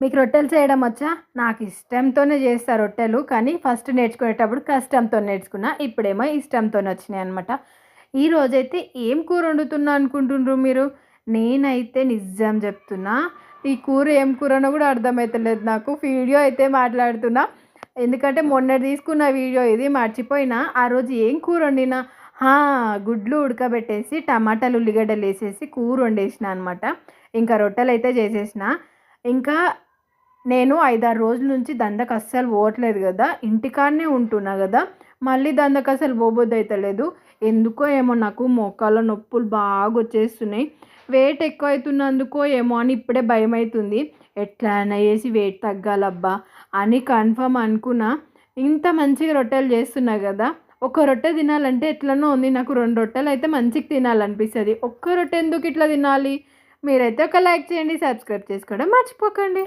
మీకు రొట్టెలు చేయడం వచ్చా? నాకు ఇష్టంతోనే చేస్తా రొట్టెలు. కానీ ఫస్ట్ నేర్చుకునేటప్పుడు కష్టంతో నేర్చుకున్నా. ఇప్పుడేమో ఇష్టంతోనే వచ్చినాయన్నమాట. ఈరోజైతే ఏం కూర వండుతున్నా అనుకుంటుండ్రు మీరు? నేనైతే నిజం చెప్తున్నా. ఈ కూర ఏం కూరనో కూడా అర్థమైతలేదు నాకు. వీడియో అయితే మాట్లాడుతున్నా. ఎందుకంటే మొన్నటి తీసుకున్న వీడియో ఇది మర్చిపోయినా. ఆ రోజు ఏం కూర వండినా? ఆ! గుడ్లు ఉడకబెట్టేసి టమాటాలు, ఉల్లిగడ్డలేసేసి కూర వండేసినా అనమాట. ఇంకా రొట్టెలైతే చేసేసిన. ఇంకా నేను 5, 6 రోజుల నుంచి దందకస్సలు పోవట్లేదు గదా! ఇంటికాడనే ఉంటున్నా గదా! మళ్ళీ దందకసలు పోబుద్దయితలేదు. ఎందుకో ఏమో నాకు మోకాళ్ళ నొప్పులు బాగొచ్చేస్తున్నాయి. వెయిట్ ఎక్కువైతున్నందుకో ఏమో అని ఇప్పుడే భయమైతుంది. ఎట్లైనా చేసి వెయిట్ తగ్గాలబ్బా! అని కన్ఫర్మ్ అనుకున్నా. ఇంత మంచిగా రొట్టెలు చేస్తున్నా గదా! ఒక రొట్టె తినాలంటే ఎట్లనో ఉంది. నాకు 2 రొట్టెలయితే మంచిగా తినాలనిపిస్తది. ఒక్క రొట్టె ఎందుకు ఇట్లా తినాలి? మీరైతే ఒక లైక్ చేయండి, సబ్స్క్రైబ్ చేసుకోవడం మర్చిపోకండి.